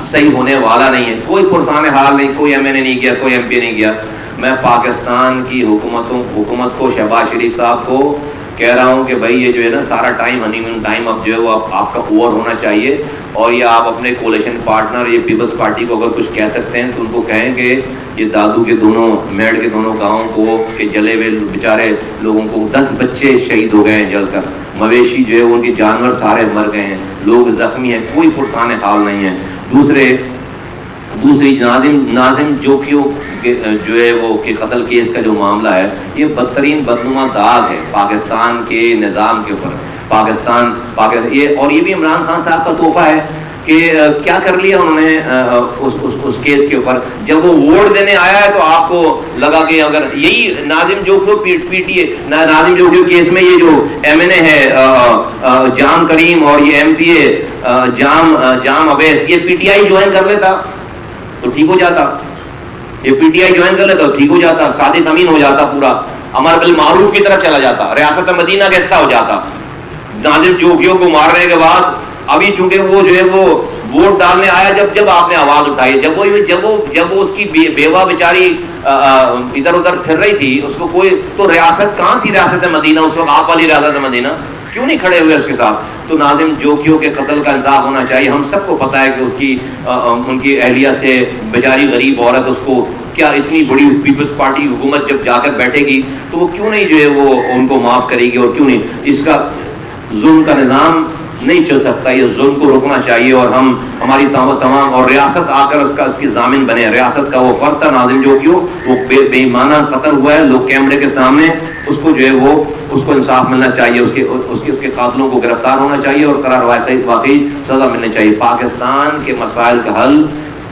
صحیح ہونے والا نہیں ہے. کوئی پرسان حال نہیں, کوئی ایم این اے نہیں کیا, کوئی ایم پی نہیں کیا. میں پاکستان کی حکومت کو, شہباز شریف صاحب کو کہہ رہا ہوں کہ بھائی یہ جو ہے نا سارا ٹائم ہنی مون ٹائم اب جو ہے وہ آپ کا اوور ہونا چاہیے, اور یہ آپ اپنے کولیشن پارٹنر یہ پیپلز پارٹی کو اگر کچھ کہہ سکتے ہیں تو ان کو کہیں کہ یہ دادو کے دونوں میڑ کے دونوں گاؤں کو کہ جلے ہوئے بیچارے لوگوں کو 10 بچے شہید ہو گئے ہیں جل کر, مویشی جو ہے ان کے جانور سارے مر گئے ہیں, لوگ زخمی ہیں, کوئی پرسان حال نہیں ہے. دوسری ناظم جوکیو جو ہے وہ کہ قتل کیس کا جو معاملہ ہے یہ بدترین بدنما داغ ہے پاکستان کے نظام کے اوپر. پاکستان یہ, اور یہ بھی عمران خان صاحب کا تحفہ ہے کہ کیا کر لیا انہوں نے اس کیس کے اوپر. جب وہ ووٹ دینے آیا ہے تو آپ کو لگا کہ اگر یہی ناظم جوکیو P T A Nazim جوکیو case میں یہ جو ایم این اے ہے جام کریم اور یہ ایم پی اے جام اویس یہ پی ٹی آئی جوائن کر لیتا تو ٹھیک ہو جاتا, یہ پی ٹی آئی جوائن کر لیتا تو ٹھیک ہو جاتا, صادق امین ہو جاتا, پورا امر بالمعروف کی طرف چلا جاتا, ریاست مدینہ کا حصہ ہو جاتا. ناظم جوکیو کو مارنے کے بعد ابھی چونکہ وہ جو ہے وہ ووٹ ڈالنے آیا جب آپ نے آواز اٹھائی, جب وہ اس کی بیوہ بیچاری ادھر ادھر پھر رہی تھی, اس کو کوئی تو ریاست کہاں تھی, ریاست مدینہ اس وقت آپ والی ریاست مدینہ, کیوں نہیں کھڑے ہوئے اس کے ساتھ. تو ناظم جوکیو کے قتل کا انصاف ہونا چاہیے. ہم سب کو پتا ہے کہ اس کی ان کی اہلیہ سے بیچاری غریب عورت, اس کو کیا اتنی بڑی پیپلز پارٹی حکومت جب جا کر بیٹھے گی تو وہ کیوں نہیں جو ہے وہ ان کو معاف کرے گی, اور کیوں نہیں. اس کا ظلم کا نظام نہیں چل سکتا, یہ ظلم کو روکنا چاہیے. اور ہماری تمام اور ریاست آ کر اس کی ضامن بنے. ریاست کا وہ فرد تھا ناظم جوکیو, وہ بے ایمانہ قتل ہوا ہے لوگ کیمرے کے سامنے, اس کو جو ہے وہ اس کو انصاف ملنا چاہیے, اس کے قاتلوں کو گرفتار ہونا چاہیے اور قرار واقعی سزا ملنی چاہیے. پاکستان کے مسائل کا حل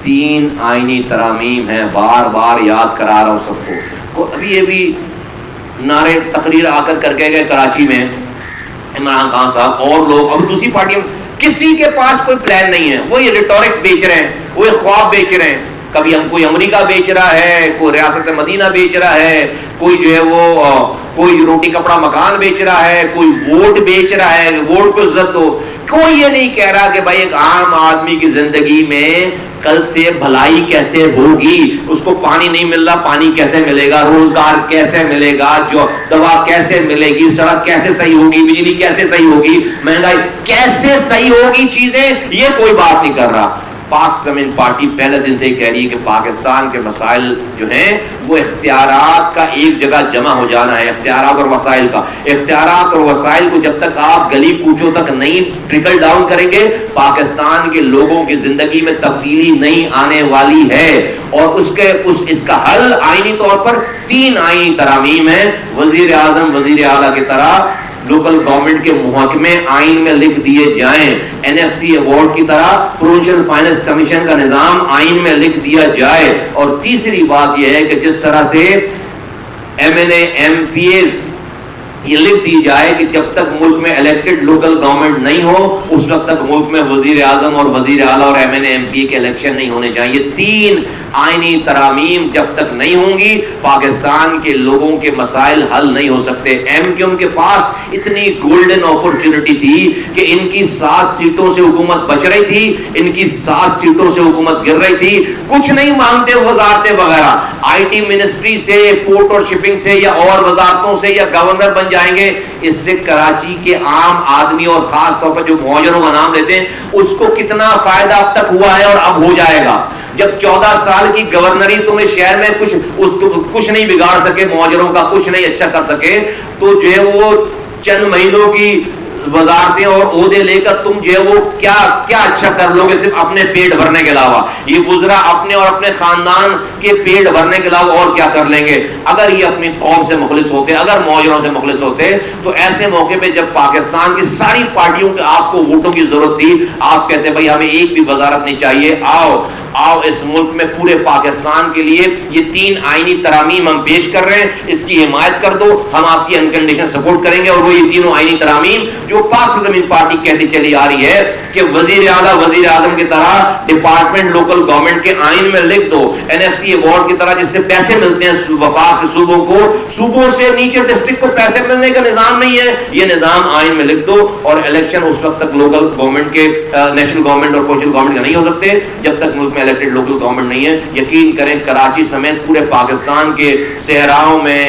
3 آئینی ترامیم ہیں, بار بار یاد کرا رہا ہوں سب کو. ابھی یہ بھی نعرے تقریر آ کر کے گئے کراچی میں عمران خان صاحب اور لوگ, اب دوسری پارٹی کسی کے پاس کوئی پلان نہیں ہے, وہ یہ ریٹورکس بیچ رہے ہیں, وہ یہ خواب بیچ رہے ہیں. کبھی ہم کوئی امریکہ بیچ رہا ہے, کوئی ریاست مدینہ بیچ رہا ہے, کوئی جو ہے وہ کوئی روٹی کپڑا مکان بیچ رہا ہے, کوئی ووٹ بیچ رہا ہے, ووٹ کو عزت دو. کوئی یہ نہیں کہہ رہا کہ بھائی ایک عام آدمی کی زندگی میں کل سے بھلائی کیسے ہوگی, اس کو پانی نہیں مل رہا پانی کیسے ملے گا, روزگار کیسے ملے گا, جو دوا کیسے ملے گی, سڑک کیسے صحیح ہوگی, بجلی کیسے صحیح ہوگی, مہنگائی کیسے صحیح ہوگی, چیزیں یہ کوئی بات نہیں کر رہا. پاک زمین پارٹی پہلے دن سے ہی کہہ رہی ہے کہ پاکستان کے مسائل جو ہیں وہ اختیارات کا ایک جگہ جمع ہو جانا ہے, اختیارات اور وسائل کا. اختیارات اور وسائل کو جب تک آپ گلی کوچوں تک نہیں ٹرکل ڈاؤن کریں گے پاکستان کے لوگوں کی زندگی میں تبدیلی نہیں آنے والی ہے. اور اس کا حل آئینی طور پر 3 آئینی ترامیم ہیں. وزیر اعظم وزیر اعلیٰ کی طرح لوکل گورنمنٹ کے محکمے آئین میں لکھ دیے جائیں, این ایف سی ایوارڈ کی طرح پروونشل فائنانس کمیشن کا نظام آئین میں لکھ دیا جائے. اور تیسری بات یہ ہے کہ جس طرح سے M N A M P As یہ لکھ دی جائے کہ جب تک ملک میں الیکٹڈ لوکل گورنمنٹ نہیں ہو اس وقت تک ملک میں وزیر اعظم اور وزیر اعلیٰ اور M N A M P کے الیکشن نہیں ہونے چاہیے. 3 آئینی ترامیم جب تک نہیں ہوں گی پاکستان کے لوگوں کے مسائل حل نہیں ہو سکتے. ایم کیو ایم کے پاس اتنی گولڈن اپرچونٹی تھی کہ ان کی 7 سیٹوں سے حکومت بچ رہی تھی, ان کی 7 سیٹوں سے حکومت گر رہی تھی, کچھ نہیں مانگتے وزارتیں وغیرہ, آئی ٹی منسٹری سے, پورٹ اور شپنگ سے یا اور وزارتوں سے یا گورنر بن جائیں گے. اس سے کراچی کے عام آدمی اور خاص طور پر جو مہاجروں کا نام لیتے ہیں اس کو کتنا فائدہ اب تک ہوا ہے اور اب ہو جائے گا. جب 14 سال کی گورنری تمہیں شہر میں کچھ نہیں بگاڑ سکے, مہاجروں کا کچھ نہیں اچھا کر سکے, تو جو ہے وہ چند مہینوں کی وزارتیں اور عہدے لے کر تم جو ہے وہ کیا اچھا کر لو گے صرف اپنے پیٹ بھرنے کے علاوہ. یہ وزراء اپنے اور اپنے خاندان کے پیٹ بھرنے کے علاوہ اور کیا کر لیں گے؟ اگر یہ اپنی قوم سے مخلص ہوتے, اگر مہاجروں سے مخلص ہوتے, تو ایسے موقع پہ جب پاکستان کی ساری پارٹیوں کے آپ کو ووٹوں کی ضرورت تھی, آپ کہتے بھائی ہمیں ایک بھی وزارت نہیں چاہیے, آؤ اس ملک میں پورے پاکستان کے لیے یہ 3 آئینی ترامیم ہم پیش کر رہے ہیں, اس کی حمایت کر دو, ہم آپ کی انکنڈیشن سپورٹ کریں گے. اور وہ یہ تینوں آئینی ترامیم جو پاک سے زمین پارٹی کہتی چلی آ رہی ہے کہ وزیر اعلیٰ وزیر اعظم کی طرح ڈپارٹمنٹ لوکل گورنمنٹ کے آئین میں لکھ دو, این ایف سی ایوارڈ کی طرح جس سے پیسے ملتے ہیں وفاق سے صوبوں کو, صوبوں سے نیچے ڈسٹرکٹ کو پیسے ملنے کا نظام نہیں ہے, یہ نظام آئین میں لکھ دو. اور الیکشن اس وقت تک لوکل گورنمنٹ کے, نیشنل گورنمنٹ اور پروونشل گورنمنٹ کے نہیں ہو سکتے جب تک ملک میں الیکٹڈ لوکل گورنمنٹ نہیں ہے. یقین کریں کراچی سمیت پورے پاکستان کے صحراؤں میں,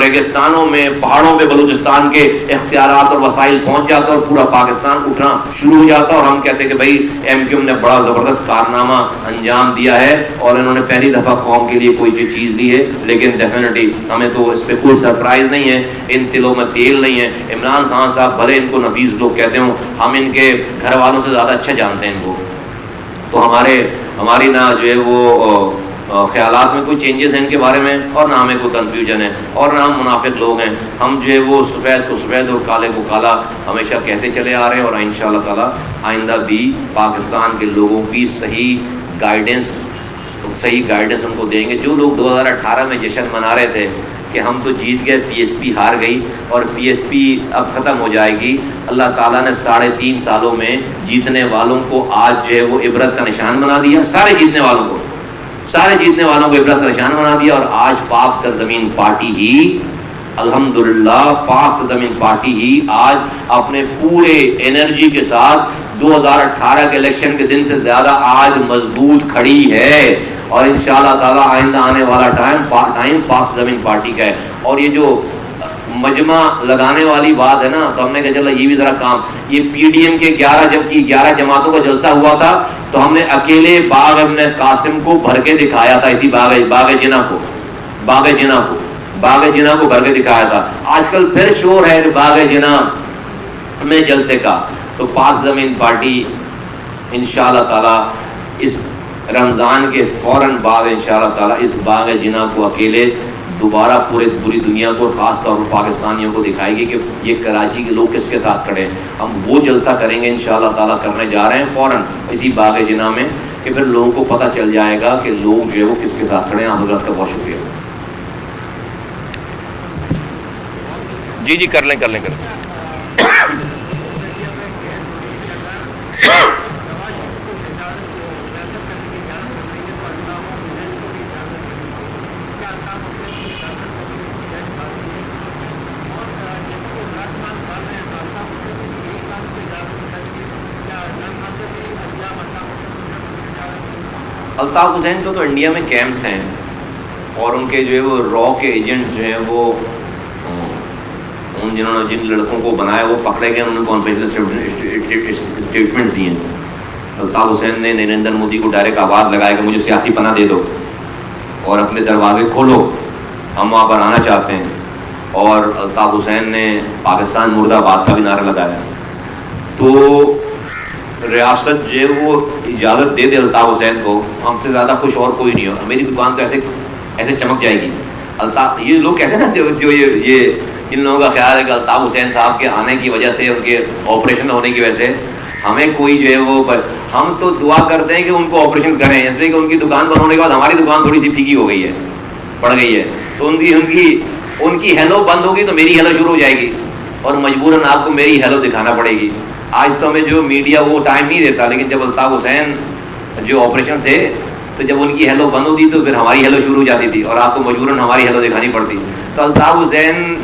ریگستانوں میں, پہاڑوں پہ بلوچستان کے اختیارات اور وسائل پہنچ جاتا اور پورا پاکستان اٹھنا شروع ہو جاتا. اور ہم کہتے ہیں کہ بھائی ایم کیو ایم نے بڑا زبردست کارنامہ انجام دیا ہے اور انہوں نے پہلی دفعہ قوم کے لیے کوئی چیز دی ہے. لیکن ڈیفینیٹلی ہمیں تو اس پہ کوئی سرپرائز نہیں ہے, ان تلوں میں تیل نہیں ہے. عمران خان صاحب بھلے ان کو نفیس لوگ کہتے ہوں, ہم ان کے گھر والوں سے زیادہ اچھا جانتے ہیں ان کو, تو ہماری نہ جو ہے وہ خیالات میں کوئی چینجز ہیں ان کے بارے میں, اور نہ ہمیں کوئی کنفیوژن ہے, اور نہ ہم منافق لوگ ہیں. ہم جو ہے وہ سفید کو سفید اور کالے کو کالا ہمیشہ کہتے چلے آ رہے ہیں, اور انشاءاللہ تعالی آئندہ بھی پاکستان کے لوگوں کی صحیح گائیڈنس ان کو دیں گے. جو لوگ 2018 میں جشن منا رہے تھے کہ ہم تو جیت گئے, پی ایس پی ہار گئی اور پی ایس پی اب ختم ہو جائے گی, اللہ تعالیٰ نے 3.5 سالوں میں جیتنے والوں کو آج جو ہے وہ عبرت کا نشان بنا دیا. سارے جیتنے والوں کو عبرت کا نشان بنا دیا. اور آج پاک سرزمین پارٹی ہی, الحمدللہ پاک سرزمین پارٹی ہی آج اپنے پورے انرجی کے ساتھ 2018 کے الیکشن کے دن سے زیادہ آج مضبوط کھڑی ہے. اور انشاءاللہ تعالیٰ آئندہ آنے والا ٹائم پاک زمین پارٹی کا ہے. اور یہ جو مجمع لگانے والی بات ہے نا, تو ہم نے کہا چلو یہ بھی ذرا کام, یہ پی ڈی ایم کے 11 جماعتوں کا جلسہ ہوا تھا تو ہم نے اکیلے باغ ابن قاسم کو بھر کے دکھایا تھا, اسی باغ جناح کو بھر کے دکھایا تھا. آج کل پھر شور ہے باغ جناح میں جلسے کا. تو پاک زمین پارٹی انشاءاللہ تعالی اس رمضان کے فوراً بعد انشاءاللہ تعالی اس باغ جناح کو اکیلے دوبارہ پوری دنیا کو, خاص طور پر پاکستانیوں کو دکھائے گی کہ یہ کراچی کے لوگ کس کے ساتھ کھڑے ہیں. ہم وہ جلسہ کریں گے انشاءاللہ تعالیٰ, کرنے جا رہے ہیں فوراً اسی باغ جناح میں, کہ پھر لوگوں کو پتہ چل جائے گا کہ لوگ جو ہے وہ کس کے ساتھ کھڑے ہیں. آپ حضرت کا بہت شکریہ. جی کر لیں. الطاف حسین کو تو انڈیا میں کیمپس ہیں, اور ان کے جو ہے وہ را کے ایجنٹ جو ہیں وہ جنہوں نے جن لڑکوں کو بنایا وہ پکڑے گئے, انہوں نے کانفیڈینشیل اسٹیٹمنٹ دیے. الطاف حسین نے نریندر مودی کو ڈائریکٹ آواز لگایا کہ مجھے سیاسی پناہ دے دو اور اپنے دروازے کھولو, ہم وہاں پر آنا چاہتے ہیں. اور الطاف حسین نے پاکستان مرد آباد کا بھی نعرہ لگایا. تو ریاست جو ہے وہ اجازت دے دے الطاف حسین کو, ہم سے زیادہ خوش اور کوئی نہیں ہو. میری دکان تو ایسے چمک جائے گی. یہ لوگ کہتے ہیں نا, جو یہ جن لوگوں کا خیال ہے کہ الطاف حسین صاحب کے آنے کی وجہ سے, ان کے آپریشن ہونے کی وجہ سے ہمیں کوئی جو ہے وہ, ہم تو دعا کرتے ہیں کہ ان کو آپریشن کریں, اس لیے کہ ان کی دکان بند ہونے کے بعد ہماری دکان تھوڑی سی پھیکی ہو گئی ہے, بڑھ گئی ہے, تو ان کی ان کی ہیلو بند ہوگی تو میری ہیلو شروع ہو جائے گی اور مجبوراً آپ کو میری ہیلو دکھانا پڑے گی. آج تو ہمیں جو میڈیا وہ ٹائم نہیں دیتا, لیکن جب الطاف حسین جو آپریشن تھے تو جب ان کی ہیلو بند ہوتی تو پھر ہماری ہیلو شروع ہو جاتی تھی اور آپ کو مجبوراً ہماری ہیلو دکھانی پڑتی. تو الطاف حسین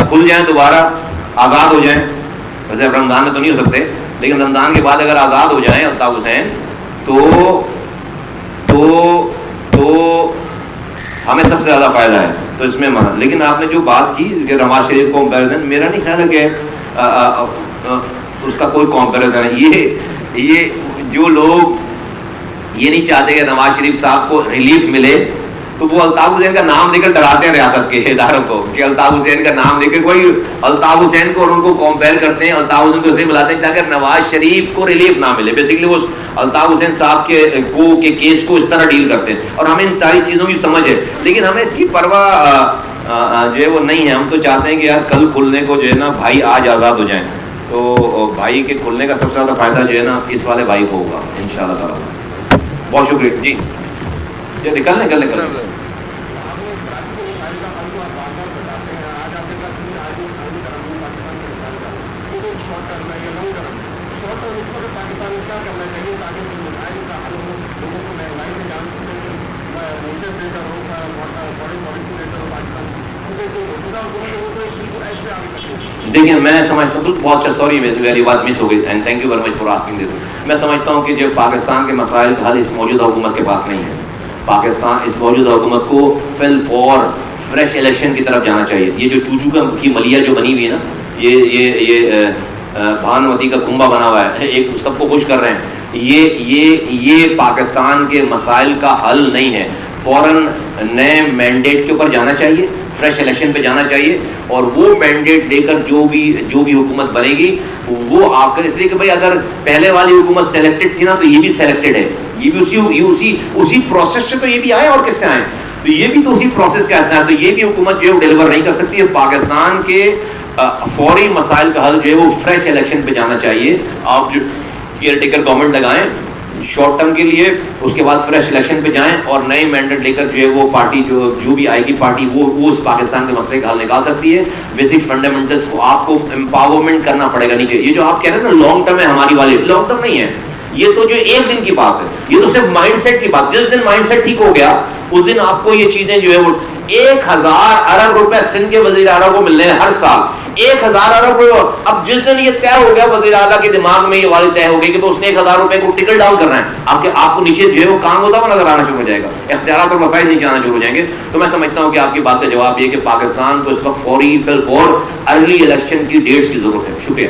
کھل جائیں, دوبارہ آزاد ہو جائیں, ویسے رمضان میں تو نہیں ہو سکتے, لیکن رمضان کے بعد اگر آزاد ہو جائیں الطاف حسین تو ہمیں سب سے زیادہ فائدہ ہے. تو اس میں لیکن آپ نے جو بات کی کہ نواز شریف کمپیریزن, میرا نہیں خیال ہے کہ اس کا کوئی کمپیریزن ہے. یہ جو لوگ یہ نہیں چاہتے کہ نواز شریف صاحب کو ریلیف ملے تو وہ الطاف حسین کا نام لے کر ڈراتے ہیں ریاست کے اداروں کو کہ الطاف حسین کا نام لے کر کوئی الطاف حسین کو اور ان کو کمپیئر کرتے ہیں, الطاف حسین کو اس لیے بلاتے ہیں تاکہ نواز شریف کو ریلیف نہ ملے. بیسیکلی وہ الطاف حسین صاحب کے کیس کو اس طرح ڈیل کرتے ہیں, اور ہمیں ان ساری چیزوں کی سمجھ ہے, لیکن ہمیں اس کی پرواہ جو ہے وہ نہیں ہے. ہم تو چاہتے ہیں کہ یار کل کھلنے کو جو ہے نا بھائی آج آزاد ہو جائیں, تو بھائی کے کھلنے کا سب سے زیادہ فائدہ جو ہے نا اس والے بھائی کو ہوگا انشاءاللہ تعالیٰ. بہت شکریہ جی. نکل دیکھیے میں سمجھتا ہوں, بہت اچھا, سوری میری بات مس ہو گئی and thank you very much for asking this. میں سمجھتا ہوں کہ جو پاکستان کے مسائل کا حل اس موجودہ حکومت کے پاس نہیں ہے. پاکستان اس موجودہ حکومت کو فل فور فریش الیکشن کی طرف جانا چاہیے. یہ جو چوچو کی ملیا جو بنی ہوئی ہے نا, یہ بھانوتی کا کنبا بنا ہوا ہے, ایک سب کو خوش کر رہے ہیں, یہ پاکستان کے مسائل کا حل نہیں ہے. فوراً نئے مینڈیٹ کے اوپر جانا چاہیے, فریش الیکشن پہ جانا چاہیے, اور وہ مینڈیٹ لے کر جو بھی حکومت بنے گی وہ آ کر, اس لیے کہ بھائی اگر پہلے والی حکومت سلیکٹڈ تھی نا تو یہ بھی سلیکٹڈ ہے, یہ بھی اسی پروسیس سے تو یہ بھی آئے, اور کس سے آئے, تو یہ بھی تو اسی پروسیس کا ایسا ہے. تو یہ بھی حکومت جو ہے ڈیلیور نہیں کر سکتی ہے. پاکستان کے فوری مسائل کا حل جو ہے وہ فریش الیکشن پہ جانا چاہیے. آپ جو کیئر ٹیکر گورنمنٹ لگائیں شارٹ ٹرم کے لیے, اس کے بعد فریش الیکشن پہ جائیں اور نئی مینڈیٹ لے کر جو ہے وہ پارٹی جو بھی آئے گی پارٹی وہ اس پاکستان کے مسئلے کا حل نکال سکتی ہے. بیسک فنڈامنٹلس کو آپ کو امپاورمنٹ کرنا پڑے گا نیچے. یہ جو آپ کہہ رہے ہیں نا لانگ ٹرم ہے ہماری والی, لانگ ٹرم نہیں ہے یہ, تو جو ایک دن کی بات ہے, یہ تو صرف مائنڈ سیٹ کی بات. جس دن مائنڈ سیٹ ٹھیک ہو گیا اس دن آپ کو یہ چیزیں جو ہے وہ 1000 ارب روپے سندھ کے وزیر اعلیٰ کو ملنے ہیں ہر سال, 1000 ارب روپے. اب جس دن یہ طے ہو گیا وزیر اعلیٰ کے دماغ میں یہ والی طے ہو گئی کہ تو اس نے 1000 روپے کو ٹکل ڈاؤن کرنا ہے, آپ کو نیچے جو ہے وہ کام ہوتا ہوا نظر آنا شروع ہو جائے گا, اختیارات اور مسائل نیچے آنا شروع ہو جائیں گے. تو میں سمجھتا ہوں کہ آپ کی بات کا جواب یہ کہ پاکستان کو اس وقت فوری ارلی الیکشن کی ڈیٹس کی ضرورت ہے. شکریہ.